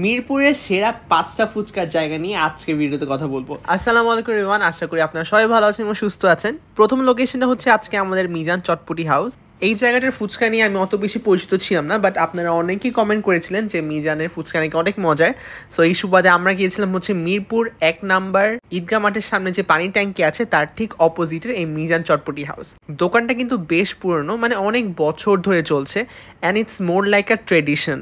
মিরপুরের সেরা ৫টা ফুচকার জায়গা নিয়ে আজকে ভিডিওতে কথা বলবো। আসসালামু আলাইকুম এভরিওয়ান, আশা করি আপনারা সবাই ভালো আছেন এবং সুস্থ আছেন। প্রথম লোকেশনটা হচ্ছে আজকে আমাদের মিজান চটপটি হাউস। এই জায়গাটার ফুচকা নিয়ে আমি অত বেশি পরিচিত ছিলাম না, বাট আপনারা অনেকেই কমেন্ট করেছিলেন যে মিজানের ফুচকা নাকি অনেক মজার। সো এই সুবাদে আমরা গিয়েছিলাম হচ্ছে মিরপুর ১ নাম্বার ঈদগাহ মাঠের সামনে যে পানি ট্যাঙ্কি আছে তার ঠিক অপোজিটের এই মিজান চটপটি হাউস। দোকানটা কিন্তু বেশ পুরনো, মানে অনেক বছর ধরে চলছে, and it's more like a tradition.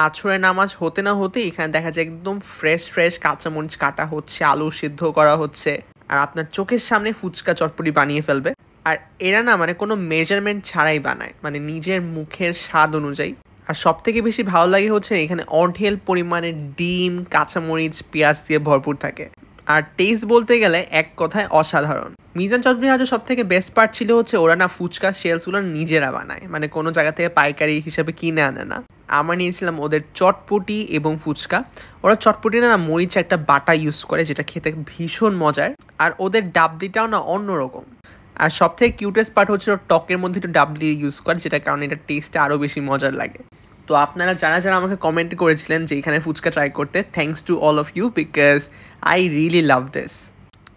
আছরের নামাজ হতে না হতে এখানে দেখা যায় একদম ফ্রেশ কাঁচামরিচ কাটা হচ্ছে, আলু সিদ্ধ করা হচ্ছে, আর আপনার চোখের সামনে ফুচকা চটপটি বানিয়ে ফেলবে। আর এরা না মানে কোনো মেজারমেন্ট ছাড়াই বানায়, মানে নিজের মুখের স্বাদ অনুযায়ী। আর সব থেকে বেশি ভালো লাগে হচ্ছে এখানে অঢেল পরিমাণে ডিম, কাঁচামরিচ, পেঁয়াজ দিয়ে ভরপুর থাকে। আর টেস্ট বলতে গেলে এক কথায় অসাধারণ। মিজান চটপটি হাউসের সব থেকে বেস্ট পার্ট ছিল হচ্ছে ওরা না ফুচকা সেলসগুলো নিজেরা বানায়, মানে কোনো জায়গা থেকে পাইকারি হিসাবে কিনে আনে না। আমরা নিয়েছিলাম ওদের চটপটি এবং ফুচকা। ওরা চটপটি না মরিচ একটা বাটা ইউজ করে, যেটা খেতে ভীষণ মজার। আর ওদের ডাবলিটাও না অন্যরকম। আর সব থেকে কিউটেস্ট পার্ট হচ্ছে টকের মধ্যে একটু ডাবলি ইউজ করে, যেটার কারণে এটা টেস্টটা আরও বেশি মজার লাগে। তো আপনারা যারা আমাকে কমেন্ট করেছিলেন যে এখানে ফুচকা ট্রাই করতে, thanks to all of you, because I really love this.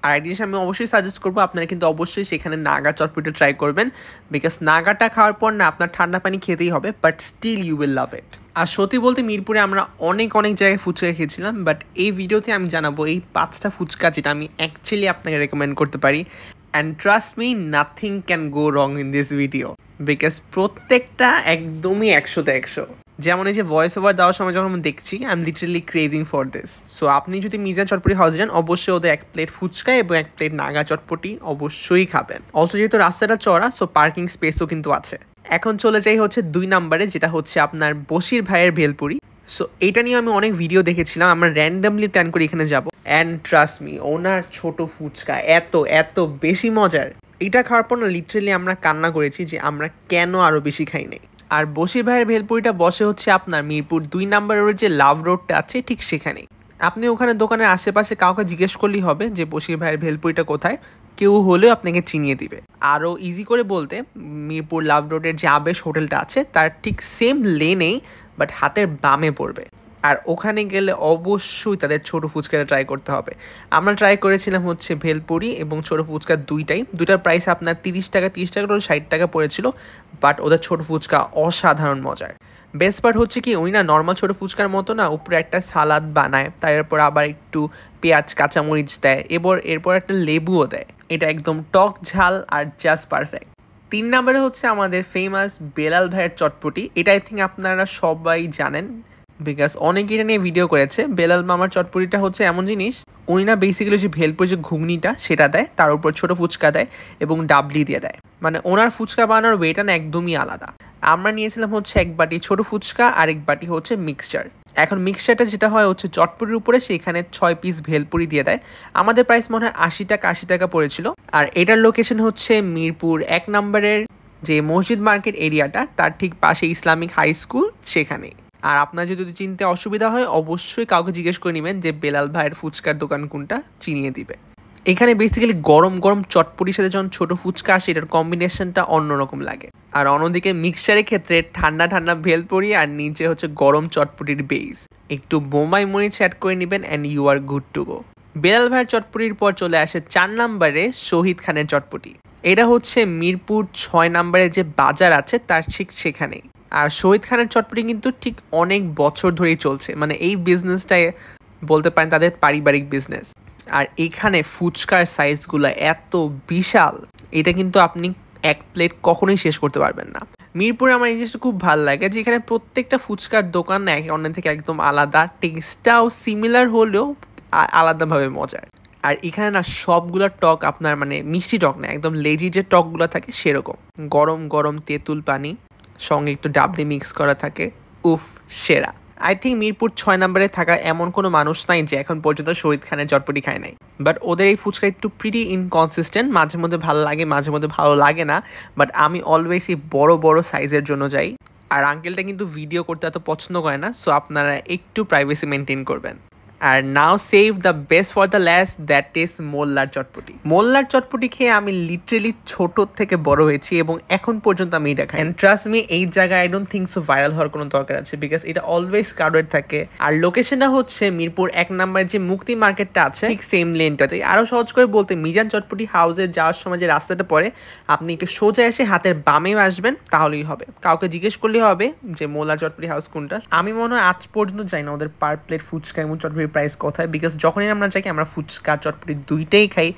আর এই জিনিস আমি অবশ্যই সাজেস্ট করবো আপনারা কিন্তু অবশ্যই সেখানে নাগা চটপটি ট্রাই করবেন, বিকজ নাগাটা খাওয়ার পর না আপনার ঠান্ডা পানি খেতেই হবে, but still you will love it. আর সত্যি বলতে মিরপুরে আমরা অনেক জায়গায় ফুচকা খেয়েছিলাম, বাট এই ভিডিওতে আমি জানাবো এই 5টা ফুচকা যেটা আমি অ্যাকচুয়ালি আপনাকে রেকমেন্ড করতে পারি। And trust me, nothing can go wrong in this video, because প্রত্যেকটা একদমই 100তে 100। যেমন এই যে ভয়েস ওভার দেওয়ার সময় যখন আমি দেখছি, I am literally craving for this. So আপনি যদি মিজান চটপটি হাউস যান, অবশ্যই ওদের 1 প্লেট ফুচকা এবং 1 প্লেট নাগা চটপটি অবশ্যই খাবেন। অলসো যেহেতু রাস্তাটা চড়া, সো পার্কিং স্পেসও কিন্তু আছে। এখন চলে যাই হচ্ছে 2 নাম্বারে, যেটা হচ্ছে আপনার বশির ভাইয়ের ভেলপুরি। সো এইটা নিয়ে আমি অনেক ভিডিও দেখেছিলাম, আমরা র্যান্ডামলি প্ল্যান করি এখানে যাব। অ্যান্ড ট্রাস্ট মি, ওনার ছোট ফুচকা এত বেশি মজার। এটা খাওয়ার পর না লিটারালি আমরা কান্না করেছি যে আমরা কেন আরও বেশি খাই নাই। আর বশির ভাইয়ের ভেলপুরিটা বসে হচ্ছে আপনার মিরপুর 2 নাম্বারের যে লাভ রোডটা আছে ঠিক সেখানেই। আপনি ওখানে দোকানের আশেপাশে কাউকে জিজ্ঞেস করলেই হবে যে বশির ভাইয়ের ভেলপুরিটা কোথায়, কেউ হলেও আপনাকে চিনিয়ে দিবে। আরও ইজি করে বলতে, মিরপুর লাভ রোডের যে আবেশ হোটেলটা আছে তার ঠিক সেম লেনেই, বাট হাতের বামে পড়বে। আর ওখানে গেলে অবশ্যই তাদের ছোটো ফুচকাটা ট্রাই করতে হবে। আমরা ট্রাই করেছিলাম হচ্ছে ভেলপুরি এবং ছোটো ফুচকা দুইটার প্রাইস আপনার 30 টাকা করে 60 টাকা পড়েছিল, বাট ওদের ছোটো ফুচকা অসাধারণ মজার। বেস্ট পার্ট হচ্ছে কি, ওই না নর্মাল ছোটো ফুচকার মতো না উপরে একটা সালাদ বানায়, তারপর আবার একটু পেঁয়াজ কাঁচামরিচ দেয়, এরপর একটা লেবুও দেয়। এটা একদম টক ঝাল আর জাস্ট পারফেক্ট। 3 নাম্বারে হচ্ছে আমাদের ফেমাস বেলাল ভাইয়ের চটপটি। এটা আই থিঙ্ক আপনারা সবাই জানেন, বিকজ অনেকে এটা নিয়ে ভিডিও করেছে। বেলাল মামার চটপটিটা হচ্ছে এমন জিনিস, উনি না বেসিক্যালি যে ভেলপুর যে ঘুগনিটা সেটা দেয়, তার উপর ছোটো ফুচকা দেয় এবং ডাবলি দিয়ে দেয়। মানে ওনার ফুচকা বানানোর ওয়েটা না একদমই আলাদা। আমরা নিয়েছিলাম হচ্ছে 1 বাটি ছোটো ফুচকা আর 1 বাটি হচ্ছে মিক্সচার। এখন মিক্সচারটা যেটা হয় হচ্ছে চটপটির উপরে সেখানে 6 পিস ভেলপুরি দিয়ে দেয়। আমাদের প্রাইস মনে হয় 80 টাকা পড়েছিল। আর এটার লোকেশন হচ্ছে মিরপুর 1 নাম্বারের যে মসজিদ মার্কেট এরিয়াটা, তার ঠিক পাশে ইসলামিক হাই স্কুল, সেখানেই। আর আপনার যদি চিনতে অসুবিধা হয় অবশ্যই কাউকে জিজ্ঞেস করে নেবেন যে বেলাল ভাইয়ের ফুচকার দোকান কোনটা, চিনিয়ে দিবে। এখানে বেসিক্যালি গরম চটপটির সাথে যখন ছোটো ফুচকা আসে, এটার কম্বিনেশনটা অন্যরকম লাগে। আর অন্যদিকে মিক্সচারের ক্ষেত্রে ঠান্ডা ভেলপুরি আর নিচে হচ্ছে গরম চটপটির বেস, একটু বোম্বাই মরিচ অ্যাড করে নেবেন and you are good to go. Belal ভাইয়ের চটপটির পর চলে আসে 4 নাম্বারে শহীদ খানের চটপটি। এটা হচ্ছে মিরপুর 6 নাম্বারে যে বাজার আছে তার ঠিক সেখানেই। আর শহীদ খানের চটপটি কিন্তু ঠিক অনেক বছর ধরেই চলছে, মানে এই বিজনেসটাই বলতে পারেন তাদের পারিবারিক বিজনেস। আর এখানে ফুচকার সাইজগুলো এত বিশাল, এটা কিন্তু আপনি 1 প্লেট কখনোই শেষ করতে পারবেন না। মিরপুরে আমার এই জিনিসটা খুব ভালো লাগে যে এখানে প্রত্যেকটা ফুচকার দোকান না একে অন্য থেকে একদম আলাদা, টেস্টটাও সিমিলার হলেও আলাদাভাবে মজার। আর এখানে না সবগুলো টক আপনার মানে মিষ্টি টক না, একদম লেজি যে টকগুলো থাকে সেরকম। গরম তেঁতুল পানি সঙ্গে একটু ডাবলি মিক্স করা থাকে, উফ সেরা। আই থিঙ্ক মিরপুর 6 নাম্বারে থাকা এমন কোনো মানুষ নাই যে এখন পর্যন্ত শহীদ খানের চটপটি খায় নাই। বাট ওদের এই ফুচকা একটু প্রিটি ইনকনসিস্টেন্ট, মাঝে মধ্যে ভালো লাগে মাঝে মধ্যে ভালো লাগে না। বাট আমি অলওয়েজ এই বড় সাইজের জন্য যাই। আর আঙ্কেলটা কিন্তু ভিডিও করতে এত পছন্দ করে না, সো আপনারা একটু প্রাইভেসি মেনটেন করবেন। আর now save the best for the last, that is মোল্লার চটপটি। মোল্লার চটপটি খেয়ে আমি লিটারেলি ছোট থেকে বড় হয়েছি এবং এখন পর্যন্ত আমি এটা খাই। এন্ড ট্রাস্ট মি, এই জায়গায় I don't think so viral হওয়ার কোনো দরকার আছে, বিকজ এটা অলওয়েজ ক্রাউডেড থাকে। আর লোকেশনটা হচ্ছে মিরপুর 1 নম্বর যে মুক্তি মার্কেটটা আছে ঠিক সেম লেনটাতে। আরো সহজ করে বলতে মিজান চটপটি হাউসে যাওয়ার সময় যে রাস্তাটা পড়ে আপনি একটু সোজা এসে হাতের বামে আসবেন, তাহলেই হবে। কাউকে জিজ্ঞেস করলেই হবে যে মোল্লার চটপটি হাউস কোনটা। আমি মনে হয় আজ পর্যন্ত যাই না ওদের পার প্লেট ফুচকা এবং চটপটির প্রাইস কোথায়, বিকজ যখনই আমরা যাই আমরা ফুচকা চটপটি দুইটাই খাই,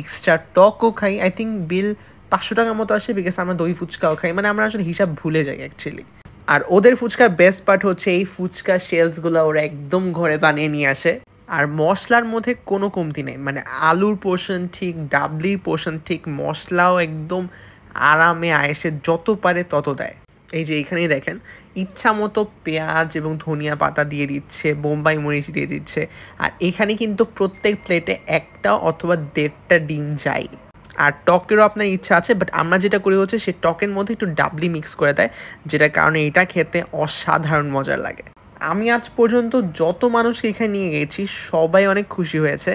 এক্সট্রা টকও খাই। আই থিঙ্ক বিল 500 টাকার মতো আসে, বিকজ আমরা দই ফুচকাও খাই। মানে আমরা আসলে হিসাব ভুলে যাই অ্যাকচুয়ালি। আর ওদের ফুচকার বেস্ট পার্ট হচ্ছে এই ফুচকা শেলসগুলো ওরা একদম ঘরে বানিয়ে নিয়ে আসে। আর মশলার মধ্যে কোনো কমতি নেই, মানে আলুর পোর্শন ঠিক, ডাবলির পোর্শন ঠিক, মশলাও একদম আরামে আয়েসে যত পারে তত দেয়। এই যে এইখানেই দেখেন ইচ্ছা মতো পেঁয়াজ এবং ধনিয়া পাতা দিয়ে দিচ্ছে, বোম্বাই মরিচ দিয়ে দিচ্ছে। আর এখানে কিন্তু প্রত্যেক প্লেটে 1টা অথবা 1.5টা ডিম যায়। আর টকেরও আপনার ইচ্ছা আছে, বাট আমরা যেটা করি হচ্ছে সে টকের মধ্যে একটু ডাবলি মিক্স করে দেয়, যেটার কারণে এটা খেতে অসাধারণ মজার লাগে। আমি আজ পর্যন্ত যত মানুষকে এখানে নিয়ে গেছি সবাই অনেক খুশি হয়েছে,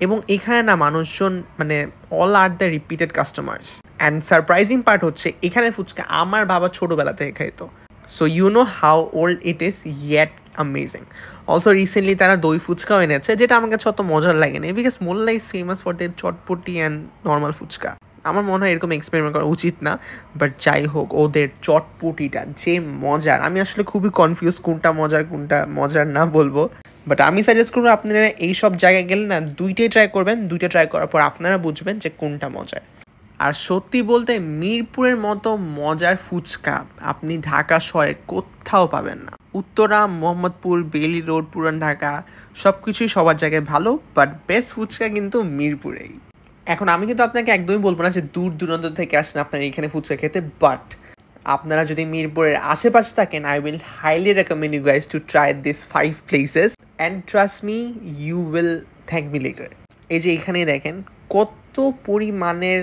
এবং এখানে না মানুষজন মানে all are the repeated customers. And surprising part হচ্ছে এখানে ফুচকা আমার বাবা ছোটোবেলা থেকে খাইতো। So you know how old it is, yet amazing. Also recently তারা দই ফুচকাও এনেছে, যেটা আমার কাছে অত মজার লাগেনি, because Molla is famous for their chotpoti and normal fuchka. আমার মনে হয় এরকম এক্সপেরিমেন্ট করা উচিত না, বাট যাই হোক ওদের চটপটিটা যে মজার, আমি আসলে খুবই কনফিউজ কোনটা মজার না বলবো। বাট আমি সাজেস্ট করবো আপনারা এই সব জায়গায় গেলে না দুইটাই ট্রাই করবেন, দুইটা ট্রাই করার পর আপনারা বুঝবেন যে কোনটা মজার। আর সত্যি বলতে মিরপুরের মতো মজার ফুচকা আপনি ঢাকা শহরে কোথাও পাবেন না। উত্তরা, মোহাম্মদপুর, বেইলি রোড, পুরান ঢাকা সব কিছুই সবার জায়গায় ভালো, বাট বেস্ট ফুচকা কিন্তু মিরপুরেই। এখন আমি কিন্তু আপনাকে একদমই বলবো না যে দূর দূরান্ত থেকে আসেন আপনারা এখানে ফুচকা খেতে, বাট আপনারা যদি মিরপুরের আশেপাশে থাকেন I will highly recommend you guys to try this 5 places and trust me you will thank me later. এই যে এখানেই দেখেন কত পরিমাণের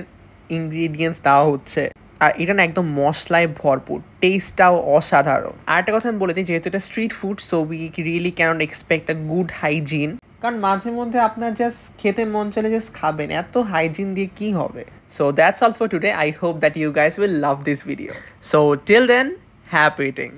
ইনগ্রিডিয়েন্টস দেওয়া হচ্ছে, আর এটা না একদম মশলায় ভরপুর, টেস্টটাও অসাধারণ। আর একটা কথা আমি বলে দিই, যেহেতু এটা street food so we really can't expect a good hygiene, কারণ মাঝে মধ্যে আপনার জাস্ট খেতে মন চলে জাস্ট খাবেন, এত হাইজিন দিয়ে কি হবে। So that's all for today, I hope that you guys will love this video. So till then, happy eating.